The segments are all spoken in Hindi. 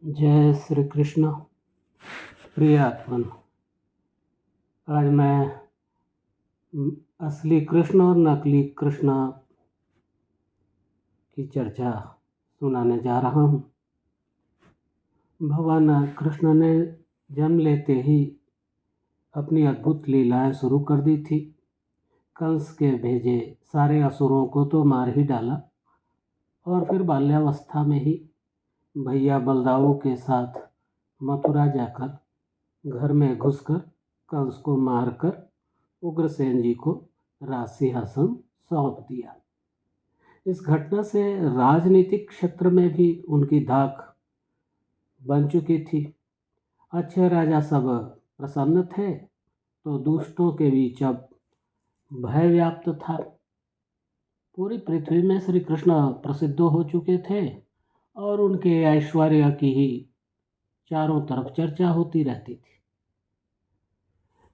जय श्री कृष्ण। प्रिय आत्मन, आज मैं असली कृष्ण और नकली कृष्ण की चर्चा सुनाने जा रहा हूँ। भगवान कृष्ण ने जन्म लेते ही अपनी अद्भुत लीलाएं शुरू कर दी थी। कंस के भेजे सारे असुरों को तो मार ही डाला और फिर बाल्यावस्था में ही भैया बलदाऊ के साथ मथुरा जाकर घर में घुसकर कंस को मारकर उग्रसेन जी को राज सिंहासन सौंप दिया। इस घटना से राजनीतिक क्षेत्र में भी उनकी धाक बन चुकी थी। अच्छे राजा सब प्रसन्न थे तो दुष्टों के बीच अब भय व्याप्त था। पूरी पृथ्वी में श्री कृष्ण प्रसिद्ध हो चुके थे और उनके ऐश्वर्य की ही चारों तरफ चर्चा होती रहती थी।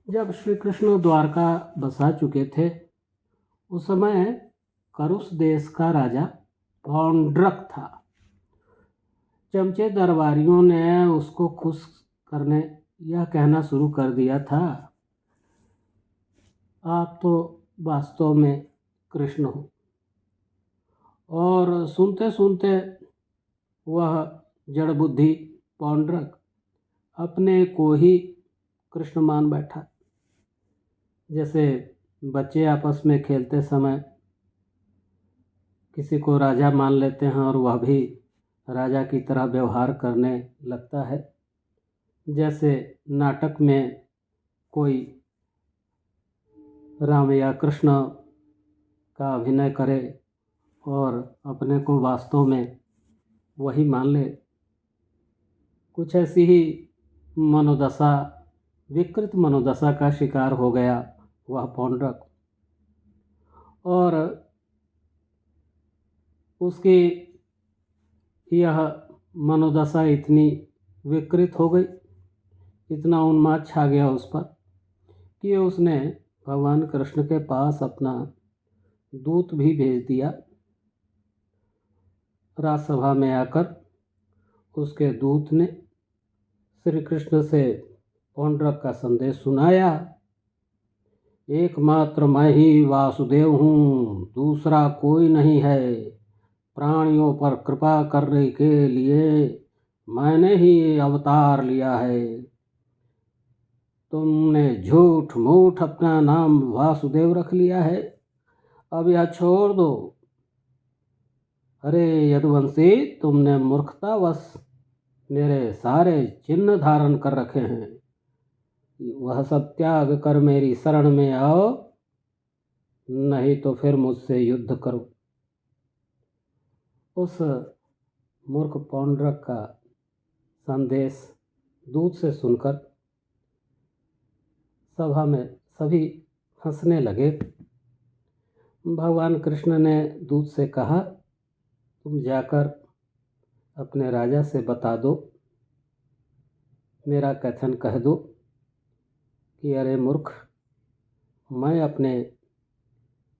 जब श्री कृष्ण द्वारका बसा चुके थे उस समय करुष देश का राजा पौंड्रक था। चमचे दरबारियों ने उसको खुश करने यह कहना शुरू कर दिया था, आप तो वास्तव में कृष्ण हो। और सुनते सुनते वह जड़ बुद्धि पौंड्रक अपने को ही कृष्ण मान बैठा। जैसे बच्चे आपस में खेलते समय किसी को राजा मान लेते हैं और वह भी राजा की तरह व्यवहार करने लगता है। जैसे नाटक में कोई राम या कृष्ण का अभिनय करे और अपने को वास्तव में वही मान ले, कुछ ऐसी ही मनोदशा, विकृत मनोदशा का शिकार हो गया वह पौंड्रक। और उसकी यह मनोदशा इतनी विकृत हो गई, इतना उन्माद छा गया उस पर कि उसने भगवान कृष्ण के पास अपना दूत भी भेज दिया। राजसभा में आकर उसके दूत ने श्री कृष्ण से पौंड्रक का संदेश सुनाया, एकमात्र मैं ही वासुदेव हूँ, दूसरा कोई नहीं है। प्राणियों पर कृपा करने के लिए मैंने ही अवतार लिया है। तुमने झूठ मूठ अपना नाम वासुदेव रख लिया है, अब यह छोड़ दो। अरे यदुवंशी, तुमने मूर्खतावश मेरे सारे चिन्ह धारण कर रखे हैं, वह सब त्याग कर मेरी शरण में आओ, नहीं तो फिर मुझसे युद्ध करो। उस मूर्ख पौंड्रक का संदेश दूत से सुनकर सभा में सभी हंसने लगे। भगवान कृष्ण ने दूत से कहा, तुम जाकर अपने राजा से बता दो, मेरा कथन कह दो कि अरे मूर्ख, मैं अपने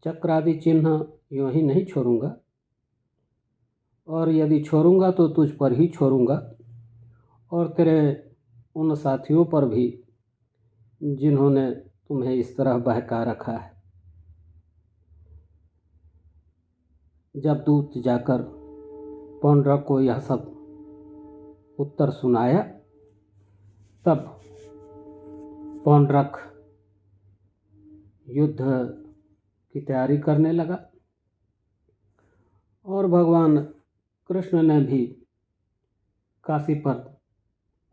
चक्र आदि चिन्ह यूँ ही नहीं छोड़ूंगा, और यदि छोड़ूंगा तो तुझ पर ही छोड़ूंगा और तेरे उन साथियों पर भी जिन्होंने तुम्हें इस तरह बहका रखा है। जब दूत जाकर पौंड्रक को यह सब उत्तर सुनाया, तब पौंड्रक युद्ध की तैयारी करने लगा और भगवान कृष्ण ने भी काशी पर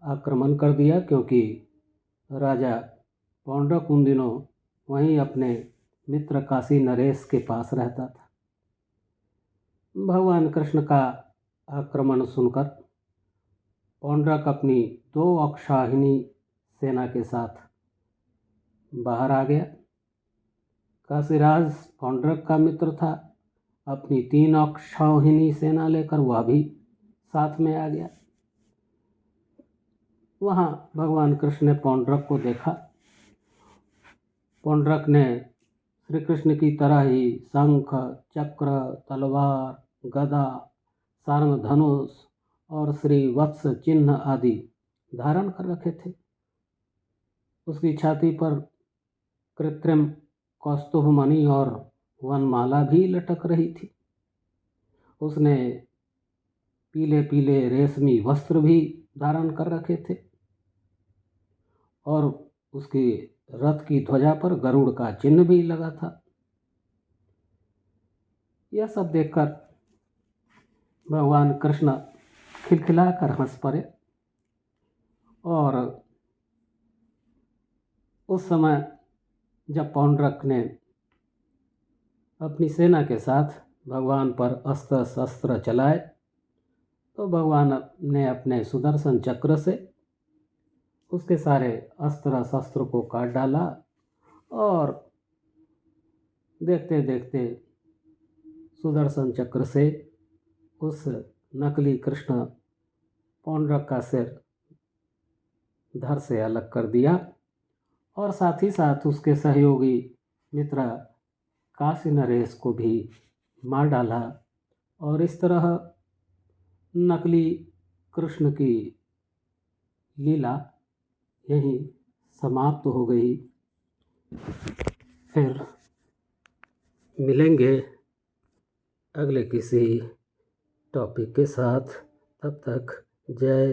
आक्रमण कर दिया, क्योंकि राजा पौंड्रक उन दिनों वहीं अपने मित्र काशी नरेश के पास रहता था। भगवान कृष्ण का आक्रमण सुनकर पौंड्रक अपनी 2 अक्षौहिणी सेना के साथ बाहर आ गया। काशीराज पौंड्रक का मित्र था, अपनी 3 अक्षौहिणी सेना लेकर वह भी साथ में आ गया। वहाँ भगवान कृष्ण ने पौंड्रक को देखा। पौंड्रक ने श्री कृष्ण की तरह ही शंख, चक्र, तलवार, गदा, सारंग धनुष और श्रीवत्स चिन्ह आदि धारण कर रखे थे। उसकी छाती पर कृत्रिम कौस्तुभमणि और वनमाला भी लटक रही थी। उसने पीले पीले रेशमी वस्त्र भी धारण कर रखे थे और उसके रथ की ध्वजा पर गरुड़ का चिन्ह भी लगा था। यह सब देखकर भगवान कृष्ण खिलखिलाकर हंस पड़े और उस समय जब पौंड्रक ने अपनी सेना के साथ भगवान पर अस्त्र शस्त्र चलाए तो भगवान ने अपने सुदर्शन चक्र से उसके सारे अस्त्र शस्त्र को काट डाला और देखते देखते सुदर्शन चक्र से उस नकली कृष्ण पौंड्रक का सिर धड़ से अलग कर दिया और साथ ही साथ उसके सहयोगी मित्र काशी नरेश को भी मार डाला और इस तरह नकली कृष्ण की लीला यहीं समाप्त हो गई। फिर मिलेंगे अगले किसी टॉपिक के साथ, तब तक जय